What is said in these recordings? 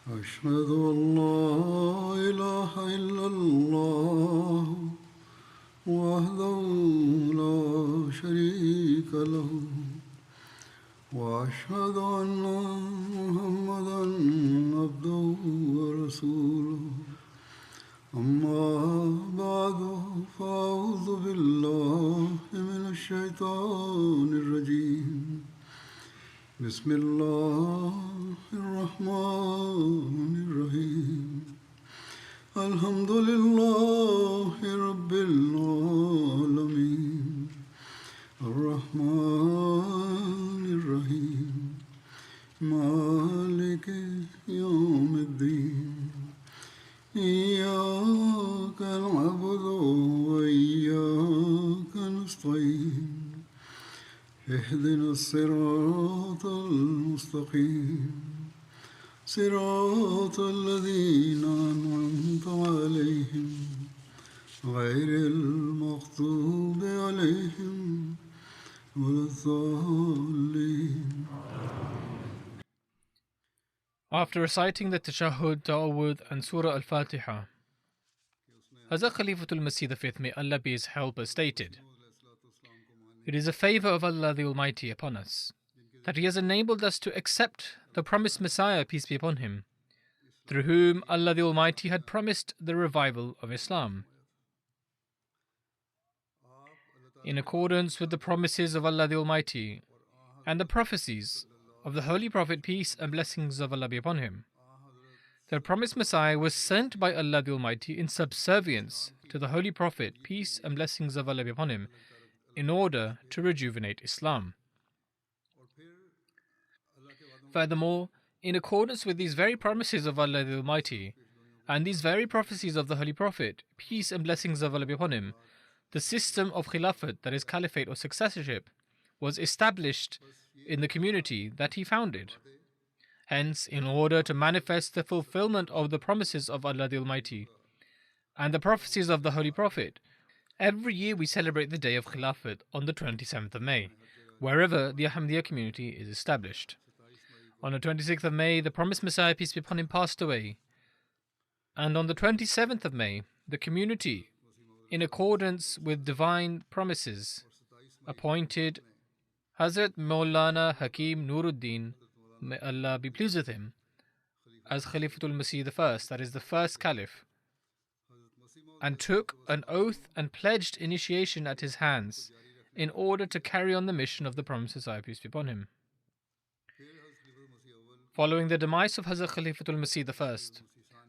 أشهد أن لا إله إلا الله وحده لا شريك له وأشهد أن محمدا عبده ورسوله أما بعد فأعوذ بالله من الشيطان الرجيم بسم الله الرحمن الرحيم الحمد لله رب العالمين الرحمن الرحيم مالك يوم الدين إياك نعبد وإياك نستعين اهدنا الصراط المستقيم صراط الذين أنعمت عليهم غير المغضوب عليهم ولا الضالين. After reciting the Tashahhud, Ta'awudh and Surah Al-Fatiha, Hazrat Khalifatul Masih V, may Allah be his helper, stated, "It is a favor of Allah the Almighty upon us that He has enabled us to accept the promised Messiah, peace be upon him, through whom Allah the Almighty had promised the revival of Islam. In accordance with the promises of Allah the Almighty and the prophecies of the Holy Prophet, peace and blessings of Allah be upon him, the promised Messiah was sent by Allah the Almighty in subservience to the Holy Prophet, peace and blessings of Allah be upon him, in order to rejuvenate Islam. Furthermore, in accordance with these very promises of Allah the Almighty and these very prophecies of the Holy Prophet, peace and blessings of Allah be upon him, the system of Khilafat, that is Caliphate or successorship, was established in the community that he founded. Hence, in order to manifest the fulfillment of the promises of Allah the Almighty and the prophecies of the Holy Prophet, every year we celebrate the day of Khilafat on the 27th of May, wherever the Ahmadiyya community is established. On the 26th of May, the promised Messiah, peace be upon him, passed away. And on the 27th of May, the community, in accordance with divine promises, appointed Hazrat Maulana Hakim Nuruddin, may Allah be pleased with him, as Khalifatul Masih I, that is the first Caliph, and took an oath and pledged initiation at his hands in order to carry on the mission of the promised Messiah, peace be upon him. Following the demise of Hazrat Khalifatul Masih I,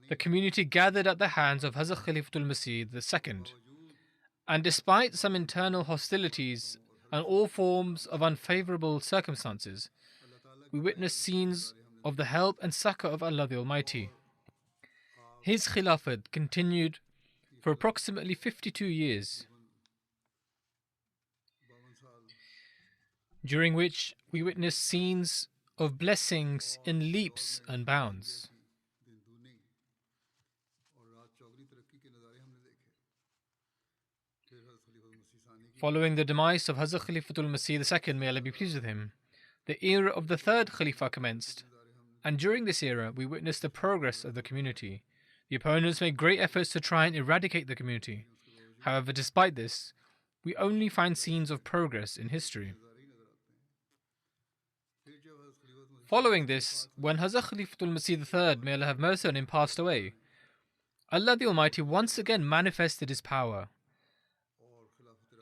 the community gathered at the hands of Hazrat Khalifatul Masih II, and despite some internal hostilities and all forms of unfavorable circumstances, we witnessed scenes of the help and succor of Allah the Almighty. His Khilafat continued for approximately 52 years, during which we witnessed scenes of blessings in leaps and bounds. Following the demise of Hazrat Khalifatul Masih II, may Allah be pleased with him, the era of the third Khalifa commenced, and during this era we witnessed the progress of the community. The opponents made great efforts to try and eradicate the community. However, despite this, we only find scenes of progress in history. Following this, when Hazrat Khalifatul Masih III, may Allah have mercy on him, passed away, Allah the Almighty once again manifested His power,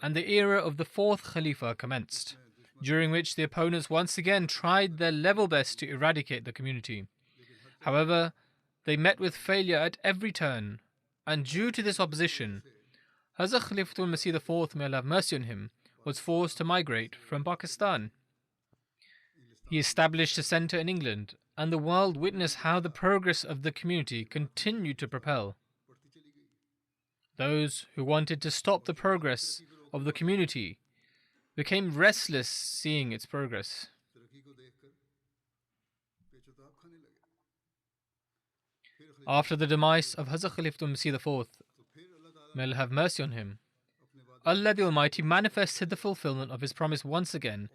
and the era of the fourth Khalifa commenced, during which the opponents once again tried their level best to eradicate the community. However, they met with failure at every turn, and due to this opposition, Hazrat Khalifatul Masih IV, may Allah have mercy on him, was forced to migrate from Pakistan. He established a center in England, and the world witnessed how the progress of the community continued to propel. Those who wanted to stop the progress of the community became restless seeing its progress. After the demise of Hazrat Khalifatul Masih IV, may Allah have mercy on him, Allah the Almighty manifested the fulfillment of His promise once again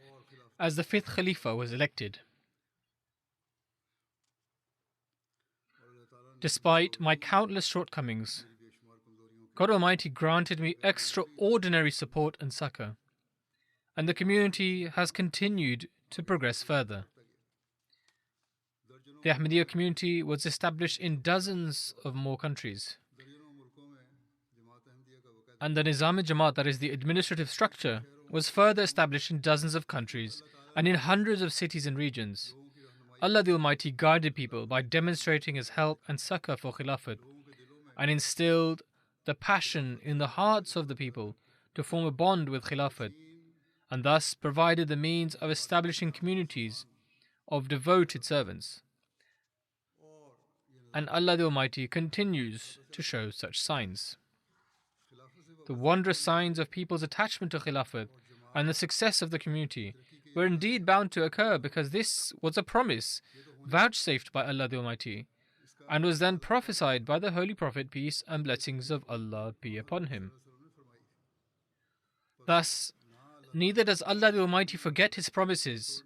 as the fifth Khalifa was elected. Despite my countless shortcomings, God Almighty granted me extraordinary support and succor, and the community has continued to progress further. The Ahmadiyya community was established in dozens of more countries, and the Nizam-e-Jamaat, that is the administrative structure, was further established in dozens of countries and in hundreds of cities and regions. Allah the Almighty guided people by demonstrating His help and succor for Khilafat, and instilled the passion in the hearts of the people to form a bond with Khilafat, and thus provided the means of establishing communities of devoted servants. And Allah the Almighty continues to show such signs. The wondrous signs of people's attachment to Khilafat and the success of the community were indeed bound to occur, because this was a promise vouchsafed by Allah the Almighty and was then prophesied by the Holy Prophet, peace and blessings of Allah be upon him. Thus, neither does Allah the Almighty forget His promises,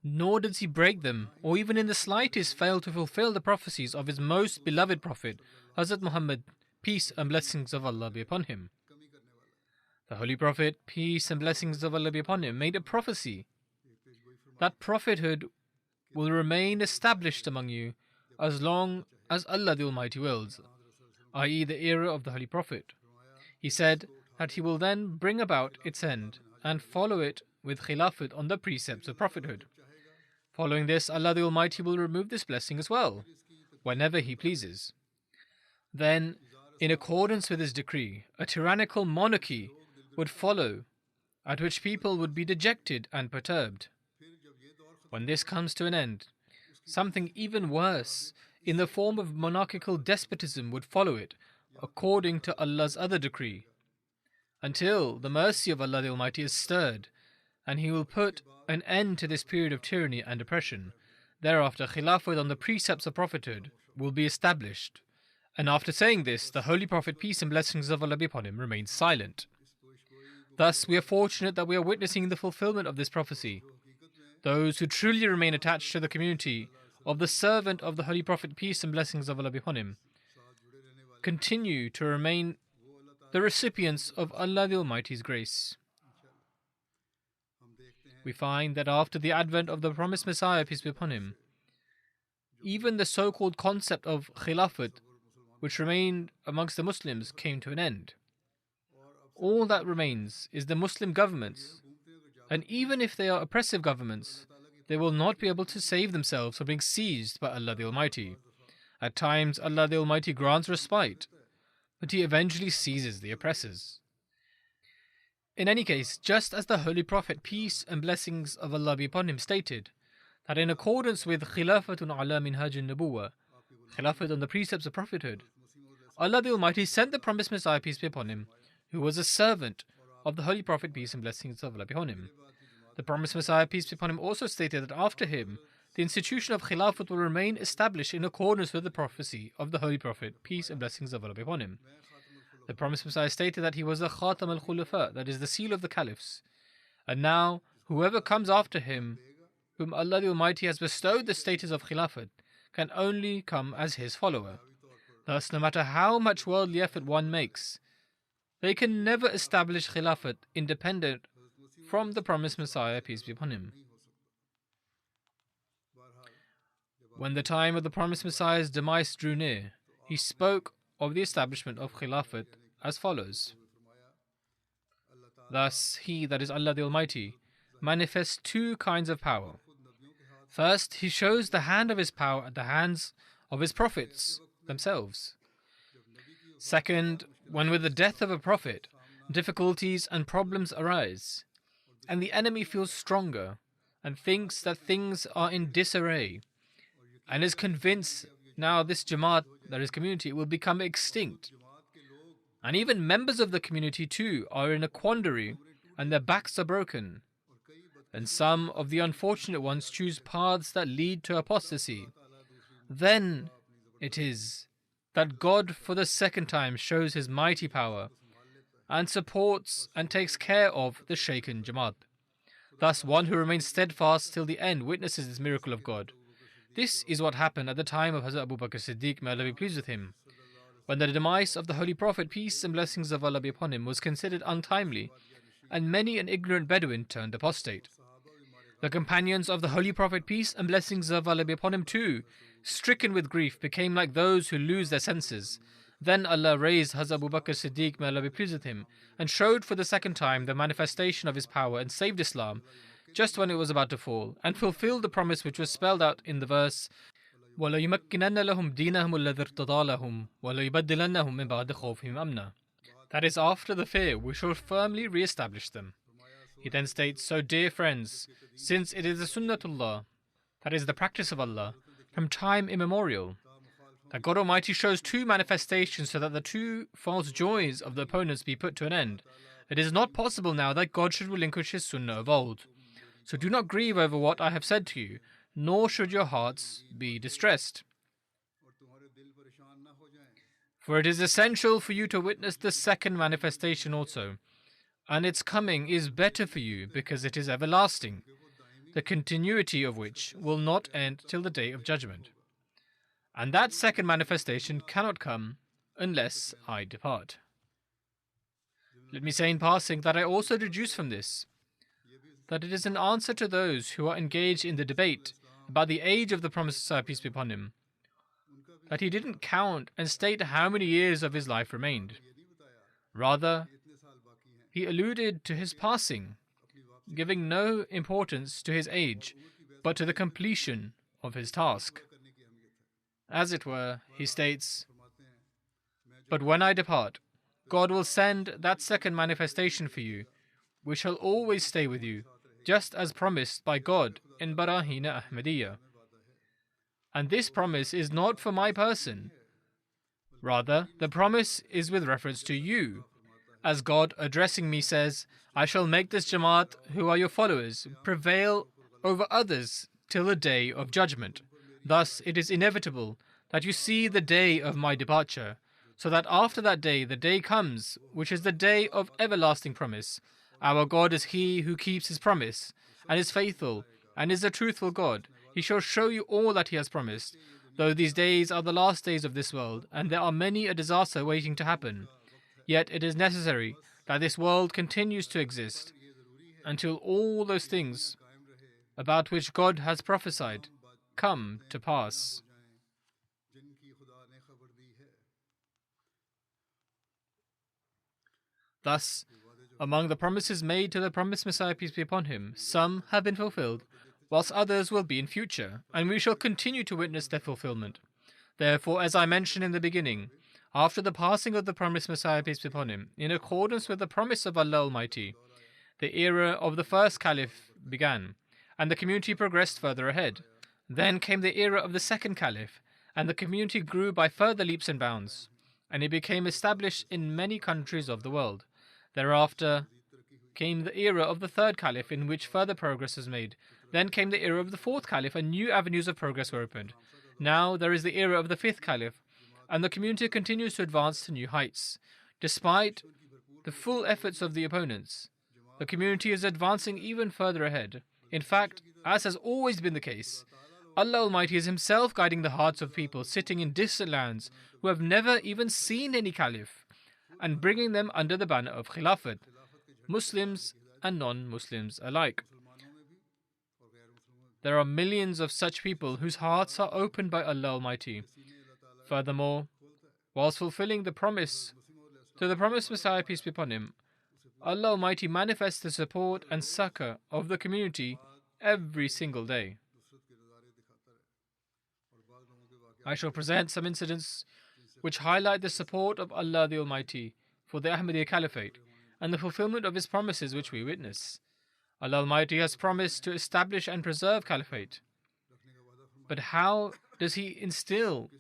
nor does He break them, or even in the slightest fail to fulfill the prophecies of His most beloved Prophet, Hazrat Muhammad, peace and blessings of Allah be upon him. The Holy Prophet, peace and blessings of Allah be upon him, made a prophecy that prophethood will remain established among you as long as Allah the Almighty wills, i.e. the era of the Holy Prophet. He said that He will then bring about its end and follow it with Khilafat on the precepts of prophethood. Following this, Allah the Almighty will remove this blessing as well, whenever He pleases. Then, in accordance with His decree, a tyrannical monarchy would follow, at which people would be dejected and perturbed. When this comes to an end, something even worse, in the form of monarchical despotism, would follow it, according to Allah's other decree, until the mercy of Allah the Almighty is stirred, and He will put an end to this period of tyranny and oppression. Thereafter, Khilafat on the precepts of prophethood will be established. And after saying this, the Holy Prophet, peace and blessings of Allah be upon him, remained silent. Thus, we are fortunate that we are witnessing the fulfillment of this prophecy. Those who truly remain attached to the community of the servant of the Holy Prophet, peace and blessings of Allah be upon him, continue to remain the recipients of Allah the Almighty's grace. We find that after the advent of the promised Messiah, peace be upon him, even the so-called concept of Khilafat, which remained amongst the Muslims, came to an end. All that remains is the Muslim governments, and even if they are oppressive governments, they will not be able to save themselves from being seized by Allah the Almighty. At times, Allah the Almighty grants respite, but He eventually seizes the oppressors. In any case, just as the Holy Prophet, peace and blessings of Allah be upon him, stated that in accordance with Khilafatun ala minhaj an-nubuwwah, Khilafat on the precepts of prophethood, Allah the Almighty sent the promised Messiah, peace be upon him, who was a servant of the Holy Prophet, peace and blessings of Allah be upon him. The promised Messiah, peace be upon him, also stated that after him, the institution of Khilafat will remain established in accordance with the prophecy of the Holy Prophet, peace and blessings of Allah be upon him. The promised Messiah stated that he was the Khatam al-Khulafa, that is the seal of the caliphs. And now, whoever comes after him, whom Allah the Almighty has bestowed the status of Khilafat, can only come as his follower. Thus, no matter how much worldly effort one makes, they can never establish Khilafat independent from the promised Messiah, peace be upon him. When the time of the promised Messiah's demise drew near, he spoke of the establishment of Khilafat as follows. Thus, He, that is Allah the Almighty, manifests two kinds of power. First, He shows the hand of His power at the hands of His prophets themselves. Second, when with the death of a prophet, difficulties and problems arise, and the enemy feels stronger and thinks that things are in disarray, and is convinced now this Jamaat, that is community, will become extinct. And even members of the community too are in a quandary and their backs are broken. And some of the unfortunate ones choose paths that lead to apostasy. Then it is that God for the second time shows His mighty power and supports and takes care of the shaken Jamaat. Thus one who remains steadfast till the end witnesses this miracle of God. This is what happened at the time of Hazrat Abu Bakr Siddiq, may Allah be pleased with him, when the demise of the Holy Prophet, peace and blessings of Allah be upon him, was considered untimely, and many an ignorant Bedouin turned apostate. The companions of the Holy Prophet, peace and blessings of Allah be upon him too, stricken with grief, became like those who lose their senses. Then Allah raised Hazrat Abu Bakr Siddiq, may Allah be pleased with him, and showed for the second time the manifestation of his power and saved Islam just when it was about to fall, and fulfilled the promise which was spelled out in the verse, وَلَيُمَكِّنَنَّ لَهُمْ دِينَهُمُ الَّذِي ارْتَضَىٰ لَهُمْ وَلَيُبَدِّلَنَّهُم مِّن بَعْدِ خَوْفِهِمْ أَمْنًا. That is, after the fear, we shall firmly re-establish them. He then states, so dear friends, since it is the Sunnatullah, that is the practice of Allah, from time immemorial, that God Almighty shows two manifestations so that the two false joys of the opponents be put to an end, it is not possible now that God should relinquish his Sunnah of old. So do not grieve over what I have said to you, nor should your hearts be distressed. For it is essential for you to witness the second manifestation also, and its coming is better for you because it is everlasting, the continuity of which will not end till the day of judgment. And that second manifestation cannot come unless I depart. Let me say in passing that I also deduce from this that it is an answer to those who are engaged in the debate about the age of the promised Messiah, peace be upon him, that he didn't count and state how many years of his life remained. Rather, he alluded to his passing, giving no importance to his age, but to the completion of his task. As it were, he states, but when I depart, God will send that second manifestation for you, which shall always stay with you, just as promised by God in Barahina Ahmadiyya. And this promise is not for my person. Rather, the promise is with reference to you, as God, addressing me, says, I shall make this Jamaat, who are your followers, prevail over others till the day of judgment. Thus, it is inevitable that you see the day of my departure, so that after that day, the day comes, which is the day of everlasting promise. Our God is He who keeps His promise, and is faithful, and is a truthful God. He shall show you all that He has promised, though these days are the last days of this world, and there are many a disaster waiting to happen. Yet it is necessary that this world continues to exist until all those things about which God has prophesied come to pass. Thus, among the promises made to the promised Messiah, peace be upon him, some have been fulfilled, whilst others will be in future, and we shall continue to witness their fulfillment. Therefore, as I mentioned in the beginning, after the passing of the promised Messiah, peace be upon him, in accordance with the promise of Allah Almighty, the era of the first Caliph began, and the community progressed further ahead. Then came the era of the second Caliph, and the community grew by further leaps and bounds, and it became established in many countries of the world. Thereafter came the era of the third Caliph, in which further progress was made. Then came the era of the fourth Caliph, and new avenues of progress were opened. Now there is the era of the fifth Caliph, and the community continues to advance to new heights. Despite the full efforts of the opponents, the community is advancing even further ahead. In fact, as has always been the case, Allah Almighty is Himself guiding the hearts of people sitting in distant lands who have never even seen any Caliph, and bringing them under the banner of Khilafat, Muslims and non-Muslims alike. There are millions of such people whose hearts are opened by Allah Almighty. Furthermore, whilst fulfilling the promise to the promised Messiah, peace be upon him, Allah Almighty manifests the support and succor of the community every single day. I shall present some incidents which highlight the support of Allah the Almighty for the Ahmadiyya Caliphate and the fulfillment of His promises which we witness. Allah Almighty has promised to establish and preserve Caliphate. But how does He instill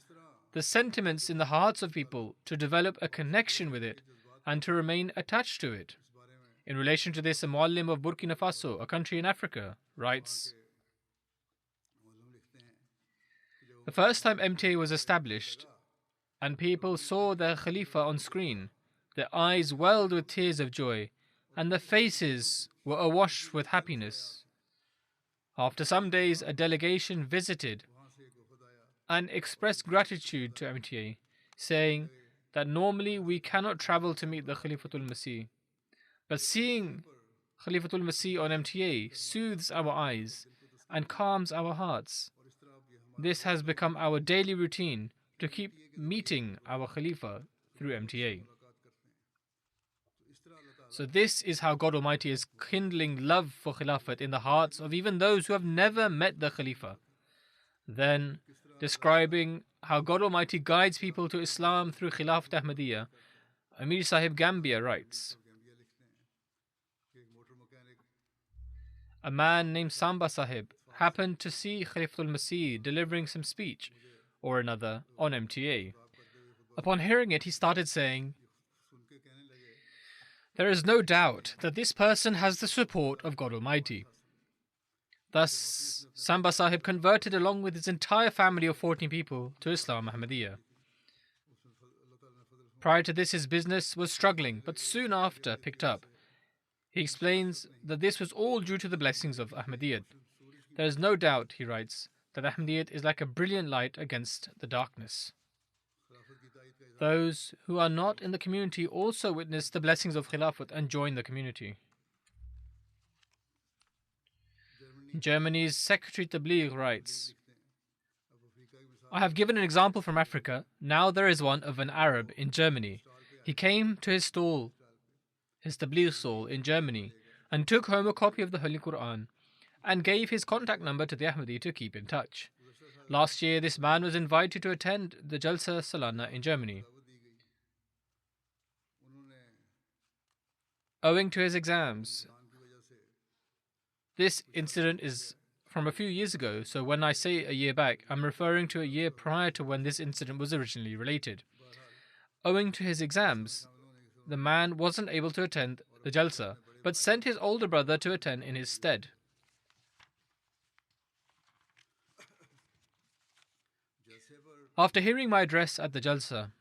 the sentiments in the hearts of people to develop a connection with it and to remain attached to it? In relation to this, a Muallim of Burkina Faso, a country in Africa, writes, the first time MTA was established and people saw their Khalifa on screen, their eyes welled with tears of joy and their faces were awash with happiness. After some days, a delegation visited and expressed gratitude to MTA, saying that normally we cannot travel to meet the Khalifatul Masih, but seeing Khalifatul Masih on MTA soothes our eyes and calms our hearts. This has become our daily routine to keep meeting our Khalifa through MTA. So this is how God Almighty is kindling love for Khilafat in the hearts of even those who have never met the Khalifa. Then, describing how God Almighty guides people to Islam through Khilafat Ahmadiyya, Amir Sahib Gambia writes, a man named Samba Sahib happened to see Khalifatul Masih delivering some speech or another on MTA. Upon hearing it, he started saying, there is no doubt that this person has the support of God Almighty. Thus, Samba Sahib converted along with his entire family of 14 people to Islam Ahmadiyya. Prior to this, his business was struggling, but soon after picked up. He explains that this was all due to the blessings of Ahmadiyyat. There is no doubt, he writes, that Ahmadiyyat is like a brilliant light against the darkness. Those who are not in the community also witness the blessings of Khilafat and join the community. Germany's Secretary Tabligh writes, I have given an example from Africa. Now there is one of an Arab in Germany. He came to his stall, his Tabligh stall in Germany, and took home a copy of the Holy Quran and gave his contact number to the Ahmadi to keep in touch. Last year, this man was invited to attend the Jalsa Salana in Germany. Owing to his exams, this incident is from a few years ago, so when I say a year back, I'm referring to a year prior to when this incident was originally related. Owing to his exams, the man wasn't able to attend the Jalsa, but sent his older brother to attend in his stead. After hearing my address at the Jalsa,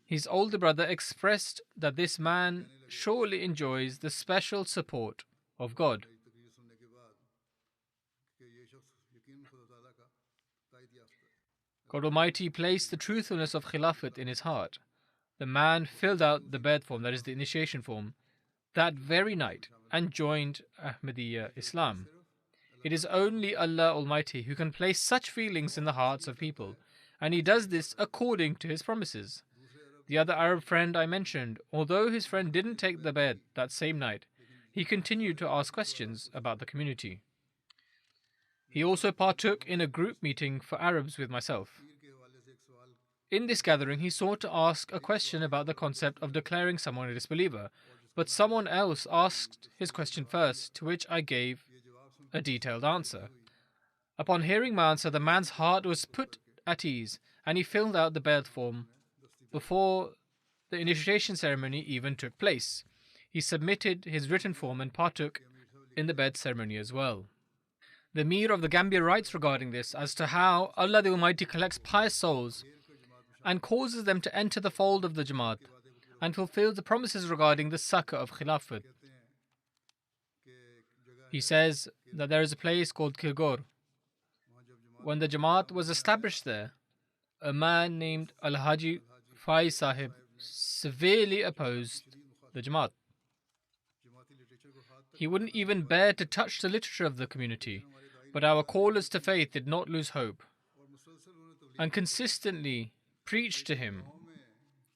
his older brother expressed that this man surely enjoys the special support of God. God Almighty placed the truthfulness of Khilafat in his heart. The man filled out the Bai'at form, that is the initiation form, that very night and joined Ahmadiyya Islam. It is only Allah Almighty who can place such feelings in the hearts of people, and He does this according to His promises. The other Arab friend I mentioned, although his friend didn't take the bed that same night, he continued to ask questions about the community. He also partook in a group meeting for Arabs with myself. In this gathering, he sought to ask a question about the concept of declaring someone a disbeliever, but someone else asked his question first, to which I gave a detailed answer. Upon hearing my answer, the man's heart was put at ease, and he filled out the Bai'at form before the initiation ceremony even took place. He submitted his written form and partook in the Bai'at ceremony as well. The Mir of the Gambia writes regarding this as to how Allah the Almighty collects pious souls and causes them to enter the fold of the Jamaat and fulfills the promises regarding the succor of Khilafat. He says that there is a place called Kilgore. When the Jamaat was established there, a man named Al-Haji Faiz Sahib severely opposed the Jamaat. He wouldn't even bear to touch the literature of the community, but our callers to faith did not lose hope and consistently preached to him.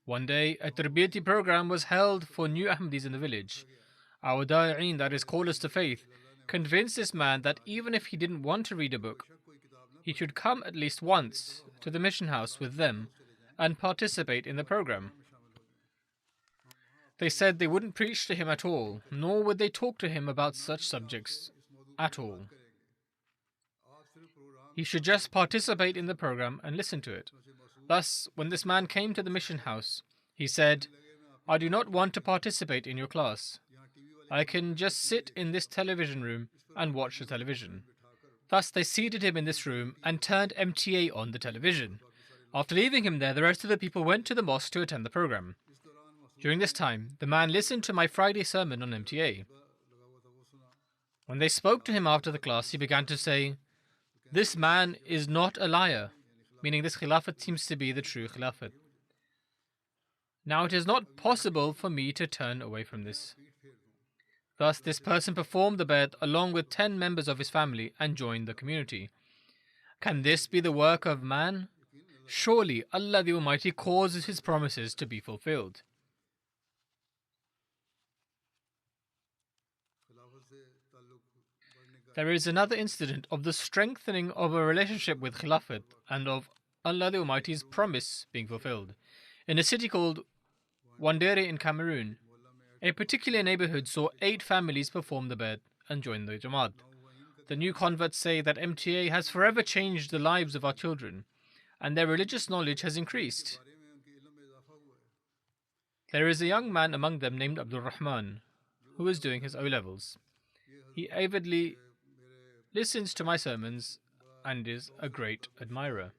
One day, a Tarbiyati program was held for new Ahmadis in the village. Our Da'in, that is callers to faith, convinced this man that even if he didn't want to read a book, he should come at least once to the mission house with them and participate in the program. They said they wouldn't preach to him at all, nor would they talk to him about such subjects at all. He should just participate in the program and listen to it. Thus, when this man came to the mission house, he said, I do not want to participate in your class. I can just sit in this television room and watch the television. Thus, they seated him in this room and turned MTA on the television. After leaving him there, the rest of the people went to the mosque to attend the program. During this time, the man listened to my Friday sermon on MTA. When they spoke to him after the class, he began to say, this man is not a liar. meaning this Khilafat seems to be the true Khilafat. Now it is not possible for me to turn away from this. Thus, this person performed the Bay'at along with 10 members of his family and joined the community. Can this be the work of man? Surely Allah the Almighty causes His promises to be fulfilled. There is another incident of the strengthening of a relationship with Khilafat and of Allah the Almighty's promise being fulfilled. In a city called Wandere in Cameroon, a particular neighborhood saw 8 families perform the Bay'at and join the Jamaat. The new converts say that MTA has forever changed the lives of our children, and their religious knowledge has increased. There is a young man among them named Abdul Rahman, who is doing his O-levels. He avidly listens to my sermons and is a great admirer.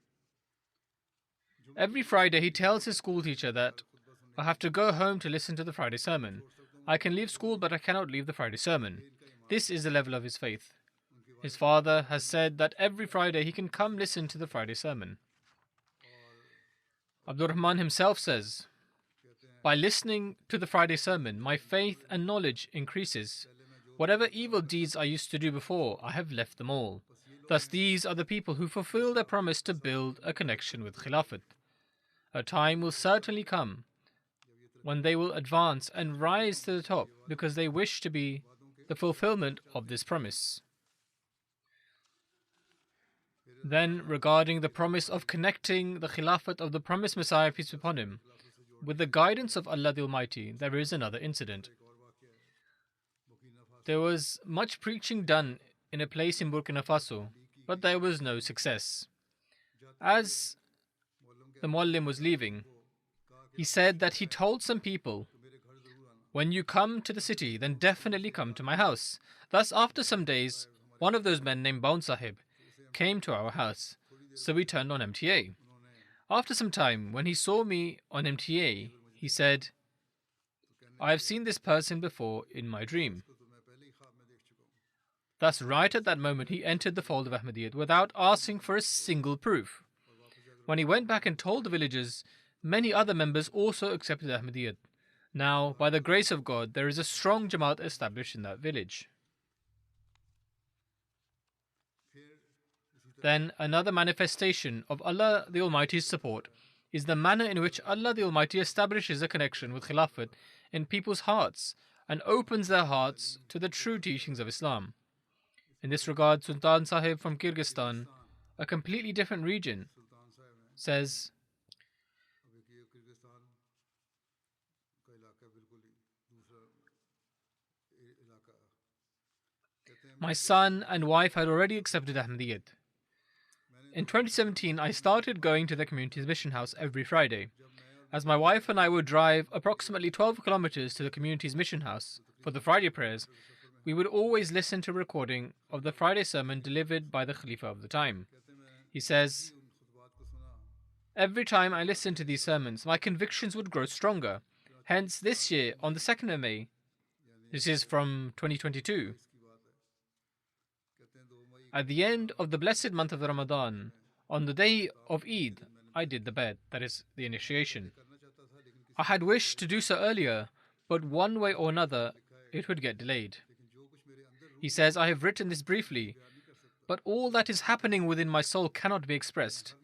Every Friday he tells his school teacher that I have to go home to listen to the Friday sermon. I can leave school, but I cannot leave the Friday sermon. This is the level of his faith. His father has said that every Friday he can come listen to the Friday sermon. Abdul Rahman himself says, by listening to the Friday sermon, my faith and knowledge increases. Whatever evil deeds I used to do before, I have left them all. Thus, these are the people who fulfill their promise to build a connection with Khilafat. A time will certainly come when they will advance and rise to the top because they wish to be the fulfillment of this promise. Then, regarding the promise of connecting the Khilafat of the promised Messiah, peace be upon him, with the guidance of Allah the Almighty, there is another incident. There was much preaching done in a place in Burkina Faso, but there was no success. As the Muallim was leaving, he said that he told some people, when you come to the city, then definitely come to my house. Thus, after some days, one of those men named Baun Sahib came to our house, so we turned on MTA. After some time, when he saw me on MTA, he said, I have seen this person before in my dream. Thus, right at that moment, he entered the fold of Ahmadiyyat without asking for a single proof. When he went back and told the villagers, many other members also accepted Ahmadiyyat. Now, by the grace of God, there is a strong Jamaat established in that village. Then, another manifestation of Allah the Almighty's support is the manner in which Allah the Almighty establishes a connection with Khilafat in people's hearts and opens their hearts to the true teachings of Islam. In this regard, Sultan Sahib from Kyrgyzstan, a completely different region, says, my son and wife had already accepted Ahmadiyyat. In 2017, I started going to the community's mission house every Friday. As my wife and I would drive approximately 12 kilometers to the community's mission house for the Friday prayers, we would always listen to a recording of the Friday sermon delivered by the Khalifa of the time. He says, every time I listened to these sermons, my convictions would grow stronger. Hence, this year, on the 2nd of May, this is from 2022, at the end of the blessed month of Ramadan, on the day of Eid, I did the Bay'at, that is, the initiation. I had wished to do so earlier, but one way or another, it would get delayed. He says, I have written this briefly, but all that is happening within my soul cannot be expressed.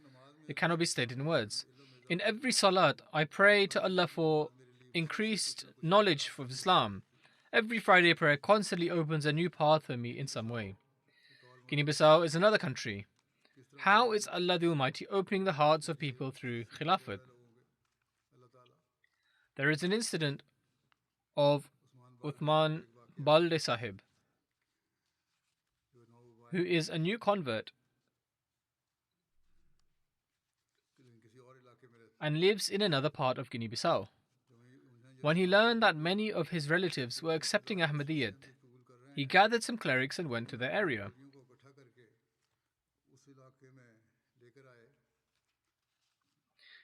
It cannot be stated in words. In every salat, I pray to Allah for increased knowledge of Islam. Every Friday prayer constantly opens a new path for me in some way. Guinea-Bissau is another country. How is Allah the Almighty opening the hearts of people through Khilafat? There is an incident of Uthman Balde Sahib, who is a new convert and lives in another part of Guinea-Bissau. When he learned that many of his relatives were accepting Ahmadiyyat, he gathered some clerics and went to their area.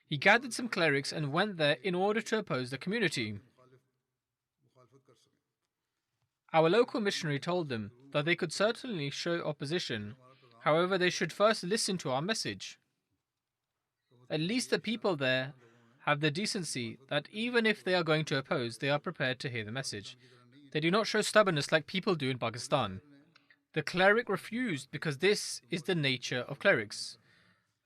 He gathered some clerics and went there in order to oppose the community. Our local missionary told them that they could certainly show opposition, however, they should first listen to our message. at least the people there have the decency that even if they are going to oppose, they are prepared to hear the message. They do not show stubbornness like people do in Pakistan. The cleric refused because this is the nature of clerics,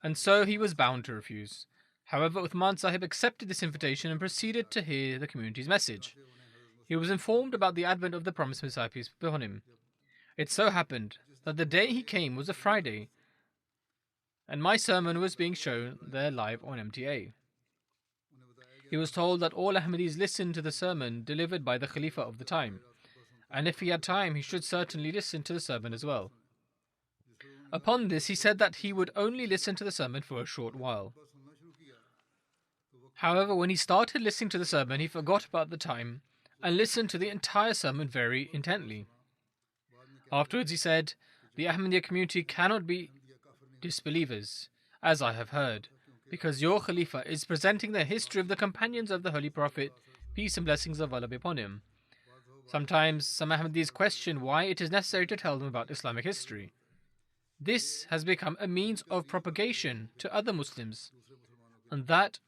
and so he was bound to refuse. However, Uthman Sahib accepted this invitation and proceeded to hear the community's message. He was informed about the advent of the promised Messiah, peace be upon him. It so happened that the day he came was a Friday, and my sermon was being shown there live on MTA. He was told that all Ahmadis listened to the sermon delivered by the Khalifa of the time, and if he had time, he should certainly listen to the sermon as well. Upon this, he said that he would only listen to the sermon for a short while. However, when he started listening to the sermon, he forgot about the time and listened to the entire sermon very intently. Afterwards, he said, "The Ahmadiyya community cannot be disbelievers, as I have heard, because your Khalifa is presenting the history of the companions of the Holy Prophet, peace and blessings of Allah be upon him." Sometimes some Ahmadis question why it is necessary to tell them about Islamic history. This has become a means of propagation to other Muslims, and that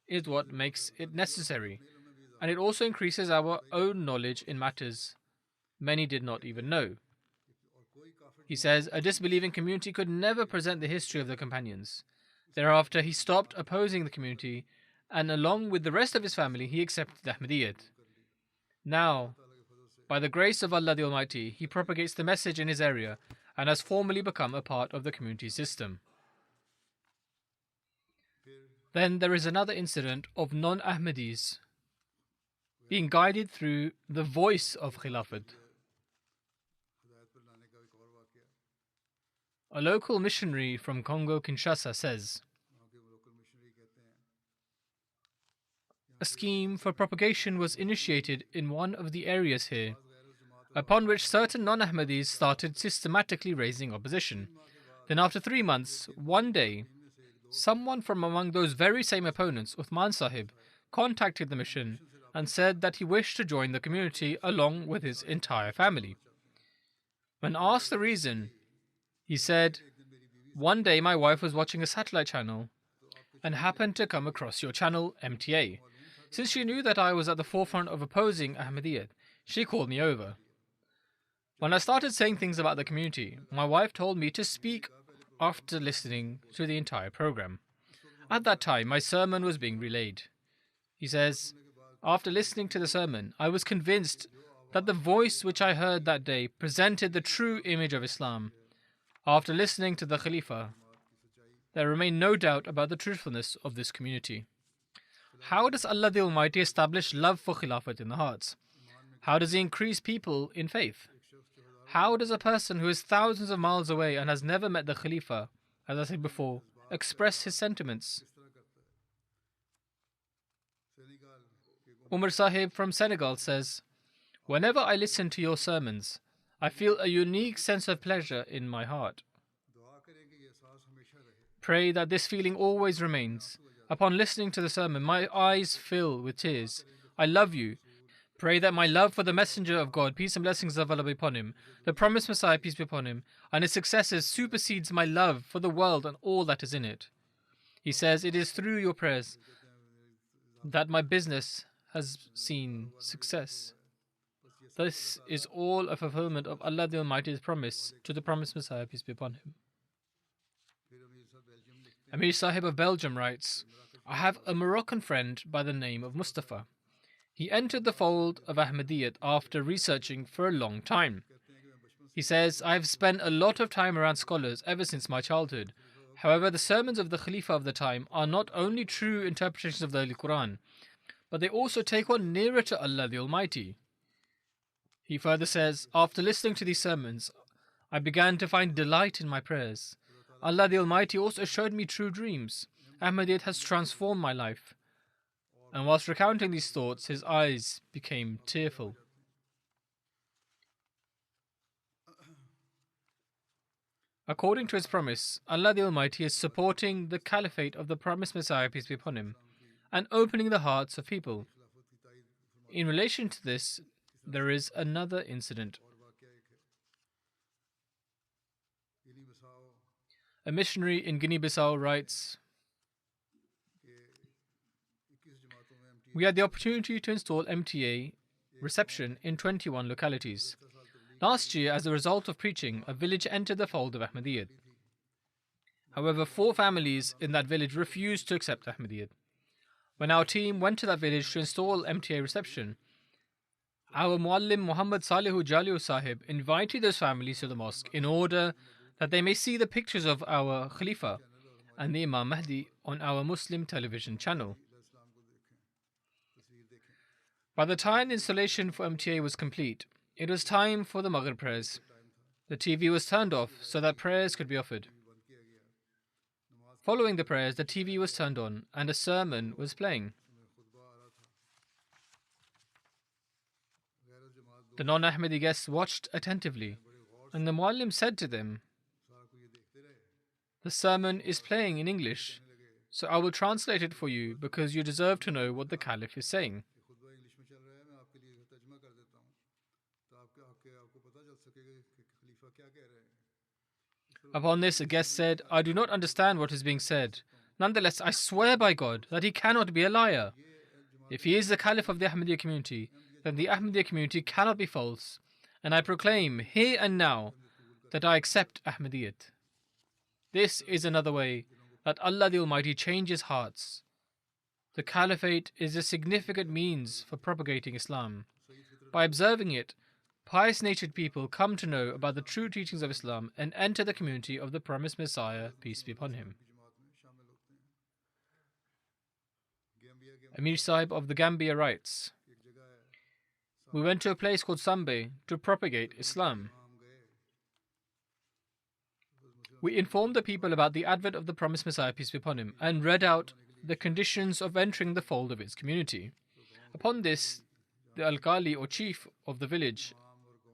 is what makes it necessary, and it also increases our own knowledge in matters many did not even know. He says a disbelieving community could never present the history of the companions. Thereafter, he stopped opposing the community, and along with the rest of his family, he accepted Ahmadiyyat. Now, by the grace of Allah the Almighty, he propagates the message in his area and has formally become a part of the community system. Then there is another incident of non-Ahmadis being guided through the voice of Khilafat. A local missionary from Congo, Kinshasa says, "A scheme for propagation was initiated in one of the areas here, upon which certain non-Ahmadis started systematically raising opposition. Then after 3 months, one day, someone from among those very same opponents, Uthman Sahib, contacted the mission and said that he wished to join the community along with his entire family. When asked the reason, he said, 'One day my wife was watching a satellite channel and happened to come across your channel, MTA. Since she knew that I was at the forefront of opposing Ahmadiyyat, she called me over. When I started saying things about the community, my wife told me to speak after listening to the entire program. At that time, my sermon was being relayed.' He says, 'After listening to the sermon, I was convinced that the voice which I heard that day presented the true image of Islam. After listening to the Khalifa, there remained no doubt about the truthfulness of this community.' How does Allah the Almighty establish love for Khilafat in the hearts? How does He increase people in faith? How does a person who is thousands of miles away and has never met the Khalifa, as I said before, express his sentiments? Umar Sahib from Senegal says, 'Whenever I listen to your sermons, I feel a unique sense of pleasure in my heart. Pray that this feeling always remains. Upon listening to the sermon, my eyes fill with tears. I love you. Pray that my love for the Messenger of God, peace and blessings of Allah be upon him, the promised Messiah, peace be upon him, and his successors supersedes my love for the world and all that is in it.' He says, 'It is through your prayers that my business has seen success.' This is all a fulfillment of Allah the Almighty's promise to the promised Messiah, peace be upon him." Amir Sahib of Belgium writes, "I have a Moroccan friend by the name of Mustafa. He entered the fold of Ahmadiyyat after researching for a long time. He says, 'I have spent a lot of time around scholars ever since my childhood. However, the sermons of the Khalifa of the time are not only true interpretations of the Holy Quran, but they also take one nearer to Allah the Almighty.' He further says, 'After listening to these sermons, I began to find delight in my prayers. Allah the Almighty also showed me true dreams. Ahmadiyyat has transformed my life.' And whilst recounting these thoughts, his eyes became tearful. According to his promise, Allah the Almighty is supporting the caliphate of the promised Messiah, peace be upon him, and opening the hearts of people. In relation to this, there is another incident. A missionary in Guinea-Bissau writes, We had the opportunity to install MTA reception in 21 localities. Last year, as a result of preaching, a village entered the fold of Ahmadiyyat. However, 4 families in that village refused to accept Ahmadiyyat. When our team went to that village to install MTA reception, our Muallim Muhammad Salihu Jalio Sahib invited those families to the mosque in order that they may see the pictures of our Khalifa and the Imam Mahdi on our Muslim television channel. By the time the installation for MTA was complete, it was time for the Maghrib prayers. The TV was turned off so that prayers could be offered. Following the prayers, the TV was turned on and a sermon was playing. The non-Ahmadi guests watched attentively, and the Muallim said to them, "The sermon is playing in English, so I will translate it for you because you deserve to know what the Caliph is saying." Upon this, a guest said, "I do not understand what is being said. Nonetheless, I swear by God that he cannot be a liar. If he is the Caliph of the Ahmadiyya community, then the Ahmadiyya community cannot be false. And I proclaim here and now that I accept Ahmadiyyat." This is another way that Allah the Almighty changes hearts. The Caliphate is a significant means for propagating Islam. By observing it, pious-natured people come to know about the true teachings of Islam and enter the community of the promised Messiah, peace be upon him. Amir Sahib of the Gambia writes, "We went to a place called Sambe to propagate Islam. We informed the people about the advent of the promised Messiah, peace be upon him, and read out the conditions of entering the fold of its community. Upon this, the Alkali or chief of the village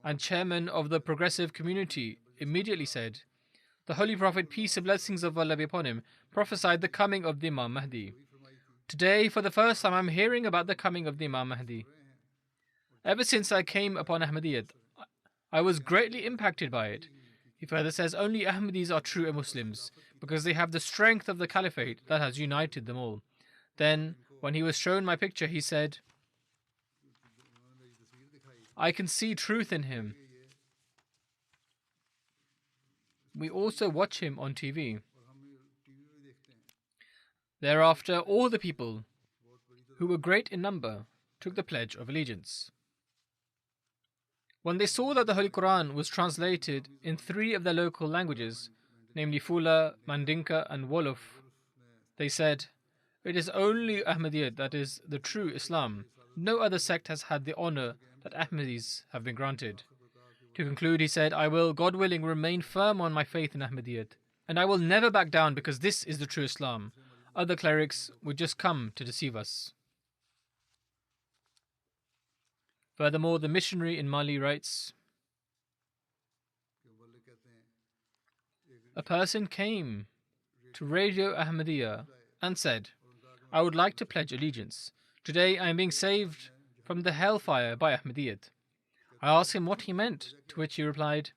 and chairman of the progressive community immediately said, 'The Holy Prophet, peace and blessings of Allah be upon him, prophesied the coming of the Imam Mahdi. Today, for the first time, I am hearing about the coming of the Imam Mahdi. Ever since I came upon Ahmadiyyat, I was greatly impacted by it.' He further says, 'Only Ahmadis are true Muslims because they have the strength of the Caliphate that has united them all.' Then, when he was shown my picture, he said, 'I can see truth in him.' We also watch him on TV. Thereafter, all the people, who were great in number, took the pledge of allegiance. When they saw that the Holy Quran was translated in 3 of their local languages, namely Fula, Mandinka, and Wolof, they said, 'It is only Ahmadiyyat that is the true Islam. No other sect has had the honor that Ahmadis have been granted.' To conclude, he said, 'I will, God willing, remain firm on my faith in Ahmadiyyat, and I will never back down because this is the true Islam. Other clerics would just come to deceive us.' Furthermore, the missionary in Mali writes, "A person came to Radio Ahmadiyya and said, 'I would like to pledge allegiance. Today I am being saved from the hellfire by Ahmadiyyat.' I asked him what he meant, to which he replied,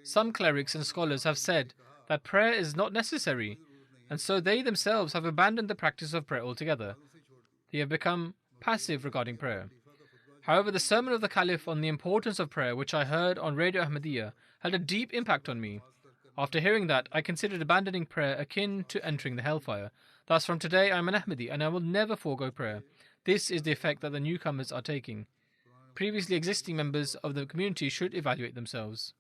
'Some clerics and scholars have said that prayer is not necessary, and so they themselves have abandoned the practice of prayer altogether. They have become passive regarding prayer. However, the sermon of the Caliph on the importance of prayer, which I heard on Radio Ahmadiyya, had a deep impact on me. After hearing that, I considered abandoning prayer akin to entering the hellfire. Thus, from today, I am an Ahmadi, and I will never forego prayer. This is the effect that the newcomers are taking. Previously existing members of the community should evaluate themselves.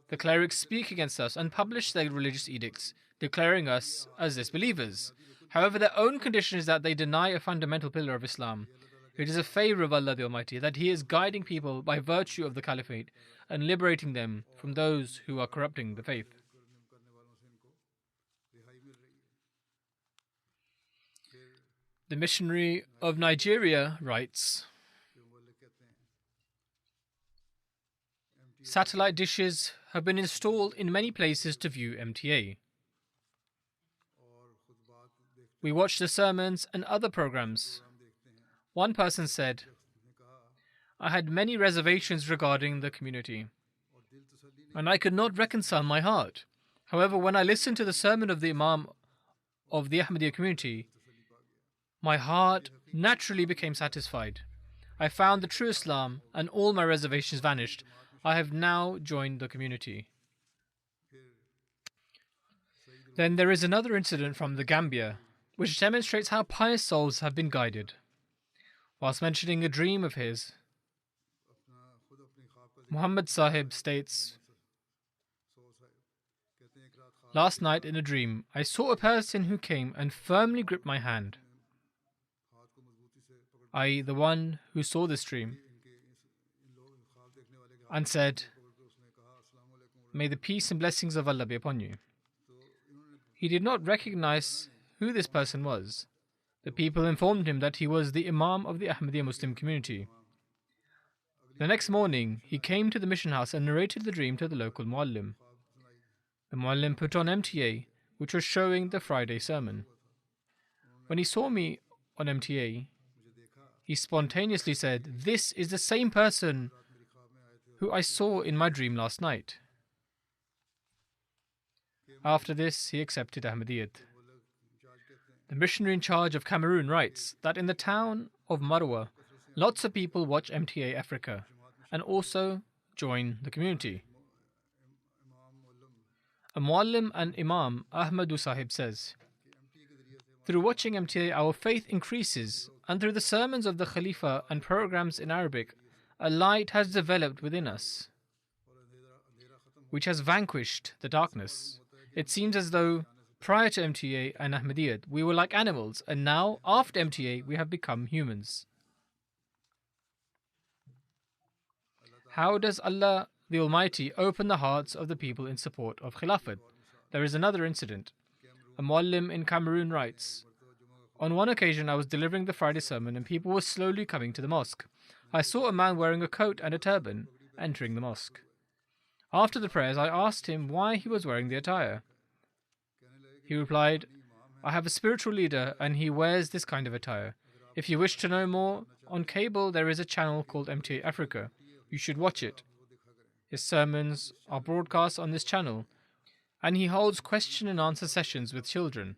The clerics speak against us and publish their religious edicts, declaring us as disbelievers. However, their own condition is that they deny a fundamental pillar of Islam. It is a favor of Allah the Almighty that He is guiding people by virtue of the Caliphate and liberating them from those who are corrupting the faith." The missionary of Nigeria writes, "Satellite dishes have been installed in many places to view MTA. We watch the sermons and other programs. One person said, 'I had many reservations regarding the community, and I could not reconcile my heart. However, when I listened to the sermon of the Imam of the Ahmadiyya community, my heart naturally became satisfied. I found the true Islam and all my reservations vanished. I have now joined the community. Then there is another incident from the Gambia, which demonstrates how pious souls have been guided. Whilst mentioning a dream of his, Muhammad Sahib states, "Last night in a dream, I saw a person who came and firmly gripped my hand." I, the one who saw this dream, and said, "May the peace and blessings of Allah be upon you." He did not recognize who this person was. The people informed him that he was the Imam of the Ahmadiyya Muslim community. The next morning, he came to the mission house and narrated the dream to the local Muallim. The Muallim put on MTA, which was showing the Friday sermon. When he saw me on MTA, he spontaneously said, "This is the same person who I saw in my dream last night." After this, he accepted Ahmadiyyat. The missionary in charge of Cameroon writes that in the town of Marwa, lots of people watch MTA Africa and also join the community. A Muallim and Imam, Ahmadu Sahib, says, "Through watching MTA, our faith increases, and through the sermons of the Khalifa and programs in Arabic, a light has developed within us, which has vanquished the darkness. It seems as though prior to MTA and Ahmadiyyat, we were like animals, and now, after MTA, we have become humans." How does Allah the Almighty open the hearts of the people in support of Khilafat? There is another incident. A Muallim in Cameroon writes, "On one occasion, I was delivering the Friday sermon and people were slowly coming to the mosque. I saw a man wearing a coat and a turban entering the mosque. After the prayers, I asked him why he was wearing the attire. He replied, 'I have a spiritual leader and he wears this kind of attire. If you wish to know more, on cable there is a channel called MTA Africa. You should watch it. His sermons are broadcast on this channel, and he holds question and answer sessions with children.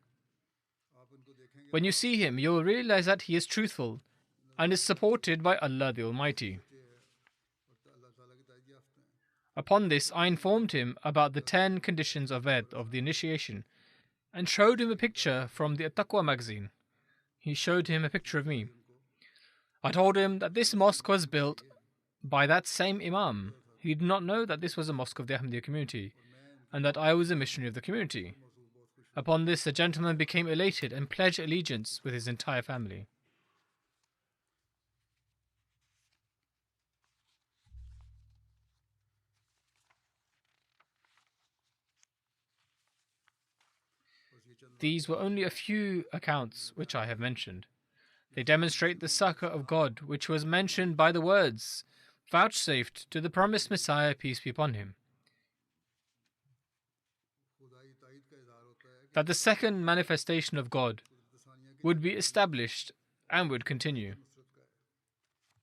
When you see him, you will realize that he is truthful and is supported by Allah the Almighty.' Upon this, I informed him about the 10 conditions of Ved, of the initiation, and showed him a picture from the At-Taqwa magazine. He showed him a picture of me. I told him that this mosque was built by that same Imam. He did not know that this was a mosque of the Ahmadiyya community, and that I was a missionary of the community. Upon this, the gentleman became elated and pledged allegiance with his entire family." These were only a few accounts which I have mentioned. They demonstrate the succor of God, which was mentioned by the words vouchsafed to the promised Messiah, peace be upon him. That the second manifestation of God would be established and would continue.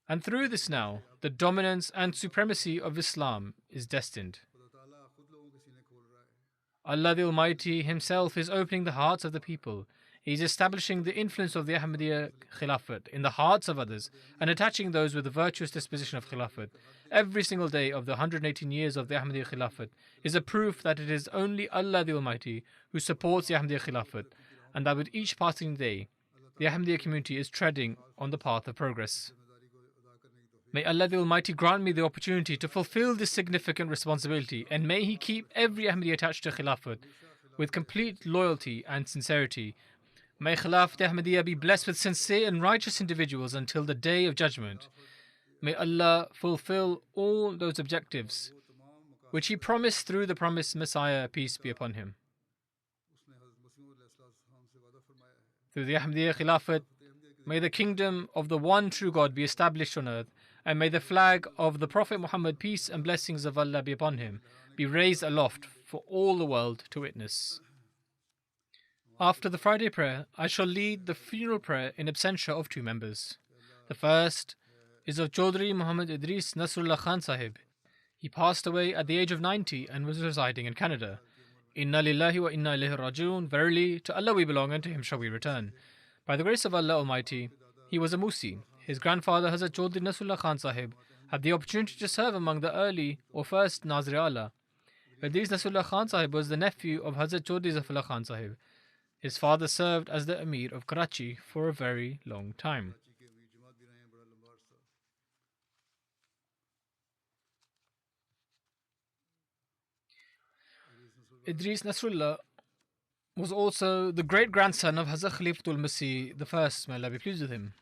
And through this now, the dominance and supremacy of Islam is destined. Allah the Almighty Himself is opening the hearts of the people. He is establishing the influence of the Ahmadiyya Khilafat in the hearts of others and attaching those with the virtuous disposition of Khilafat. Every single day of the 118 years of the Ahmadiyya Khilafat is a proof that it is only Allah the Almighty who supports the Ahmadiyya Khilafat, and that with each passing day, the Ahmadiyya community is treading on the path of progress. May Allah the Almighty grant me the opportunity to fulfill this significant responsibility, and may He keep every Ahmadi attached to Khilafat with complete loyalty and sincerity. May Khilafat Ahmadiyya be blessed with sincere and righteous individuals until the day of judgment. May Allah fulfill all those objectives which He promised through the promised Messiah, peace be upon him. Through the Ahmadiyya Khilafat, may the kingdom of the one true God be established on earth, and may the flag of the Prophet Muhammad, peace and blessings of Allah be upon him, be raised aloft for all the world to witness. After the Friday prayer, I shall lead the funeral prayer in absentia of 2 members. The first is of Chaudhry Muhammad Idris Nasrullah Khan Sahib. He passed away at the age of 90 and was residing in Canada. Inna lillahi wa inna ilayhi rajiun. Verily, to Allah we belong and to Him shall we return. By the grace of Allah Almighty, he was a Musi. His grandfather, Hazrat Chaudhry Nasrullah Khan Sahib, had the opportunity to serve among the early or first Nazir Allah. Idris Nasrullah Khan Sahib was the nephew of Hazrat Chaudhry Zafrullah Khan Sahib. His father served as the Amir of Karachi for a very long time. Idris Nasrullah was also the great-grandson of Hazrat Khalifatul Masih I, may Allah be pleased with him.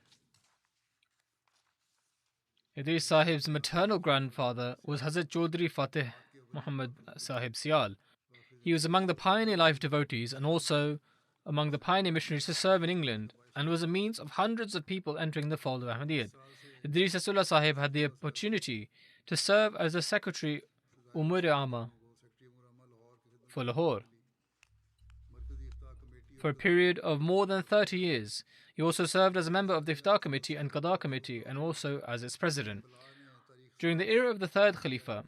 Idris Sahib's maternal grandfather was Hazrat Chaudhry Fateh Muhammad Sahib Sial. He was among the pioneer life devotees and also among the pioneer missionaries to serve in England and was a means of hundreds of people entering the fold of Ahmadiyyat. Idris Nasrullah Sahib had the opportunity to serve as the secretary Umur-e-Amma for Lahore for a period of more than 30 years. He also served as a member of the Iftar Committee and Qada Committee and also as its president. During the era of the third Khalifa,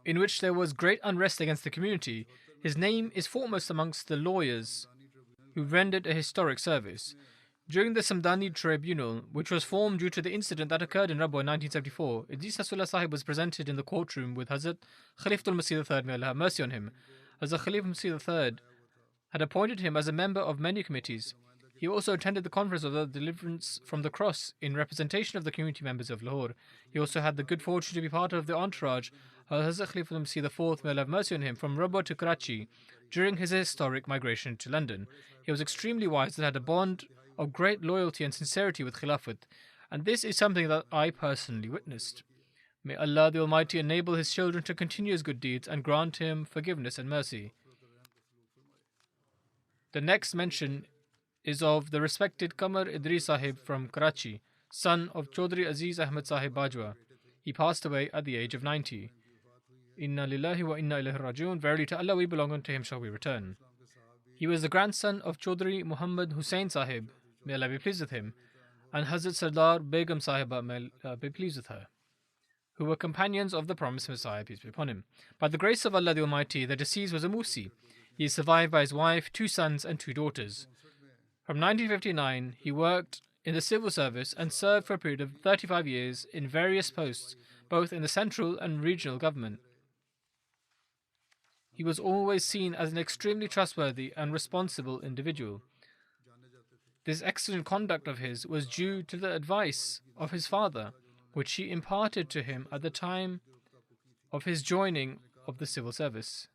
in which there was great unrest against the community, his name is foremost amongst the lawyers who rendered a historic service. During the Samdani Tribunal, which was formed due to the incident that occurred in Rabwa in 1974, Idris Nasrullah Sahib was presented in the courtroom with Hazrat Khalifatul Masih III, may Allah have mercy on him. Hazrat Khalifa Masih III had appointed him as a member of many committees. He also attended the conference of the Deliverance from the Cross in representation of the community members of Lahore. He also had the good fortune to be part of the entourage of Hazrat Khalifa Masih IV, may Allah have mercy on him, from Rabwa to Karachi during his historic migration to London. He was extremely wise and had a bond of great loyalty and sincerity with Khilafat, and this is something that I personally witnessed. May Allah the Almighty enable his children to continue his good deeds and grant him forgiveness and mercy. The next mention is of the respected Qamar Idris Sahib from Karachi, son of Chaudhry Aziz Ahmad Sahib Bajwa. He passed away at the age of 90. Inna lillahi wa inna ilaihi rajiun. Verily to Allah we belong, and to him shall we return. He was the grandson of Chaudhry Muhammad Hussain Sahib, may Allah be pleased with him, and Hazrat Sardar Begum Sahiba, may Allah be pleased with her, who were companions of the promised Messiah, peace be upon him. By the grace of Allah the Almighty, the deceased was a Musi. He is survived by his wife, 2 sons and 2 daughters. From 1959, he worked in the civil service and served for a period of 35 years in various posts, both in the central and regional government. He was always seen as an extremely trustworthy and responsible individual. This excellent conduct of his was due to the advice of his father, which he imparted to him at the time of his joining of the civil service.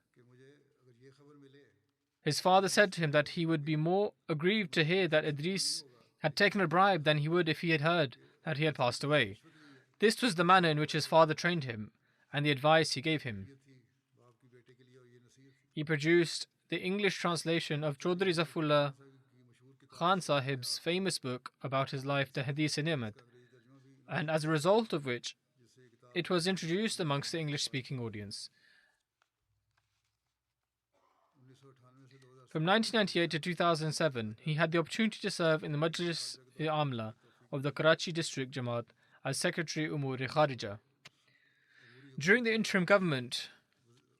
His father said to him that he would be more aggrieved to hear that Idris had taken a bribe than he would if he had heard that he had passed away. This was the manner in which his father trained him and the advice he gave him. He produced the English translation of Chaudhry Zafrullah Khan Sahib's famous book about his life, the Hadith-e-Ni'mat, and as a result of which it was introduced amongst the English-speaking audience. From 1998 to 2007, he had the opportunity to serve in the Majlis-e-Amla of the Karachi District Jamaat as Secretary Umur-e-Kharija. During the interim government,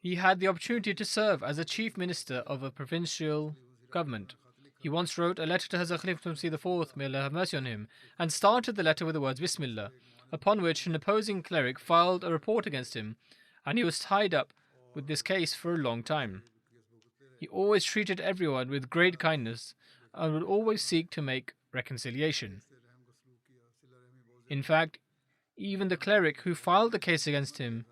he had the opportunity to serve as a chief minister of a provincial government. He once wrote a letter to Hazrat Khalifa Masih IV, may Allah have mercy on him, and started the letter with the words Bismillah, upon which an opposing cleric filed a report against him, and he was tied up with this case for a long time. He always treated everyone with great kindness and would always seek to make reconciliation. In fact, even the cleric who filed the case against him,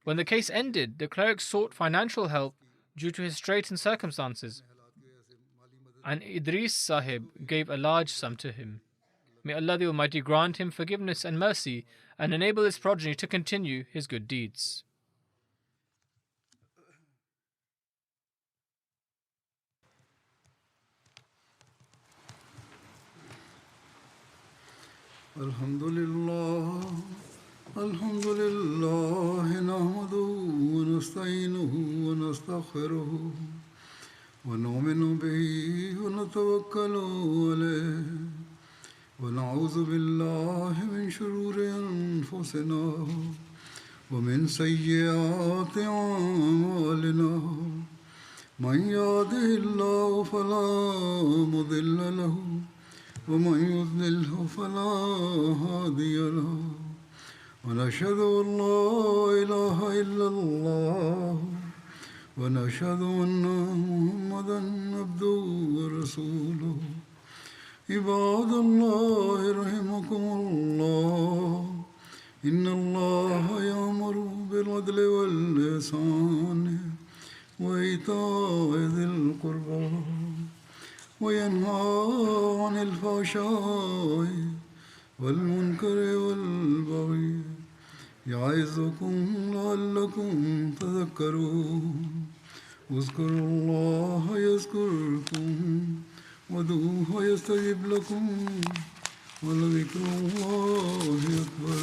when the case ended, the cleric sought financial help due to his straitened circumstances, and Idris Sahib gave a large sum to him. May Allah the Almighty grant him forgiveness and mercy and enable his progeny to continue his good deeds. Alhamdulillah, nahmaduhu wa nasta'inuhu wa nastaghfiruhu wa nu'minu bihi wa natawakkalu alayhi wa na'udhu billahi min shururi anfusina wa min sayyiati a'malina. Man yahdihillahu fala mudilla lahu ومن يضلله فلا هادي له ونشهد أن لا إله إلا الله ونشهد أن محمدا عبده ورسوله عباد الله رحمكم الله إن الله يأمر بالعدل والإحسان وإيتاء ذي القربى وينهى عن الفحشاء والمنكر والبغي يعظكم لعلكم تذكرون اذكروا الله يذكركم وادعوه يستجب لكم ولذكر الله أكبر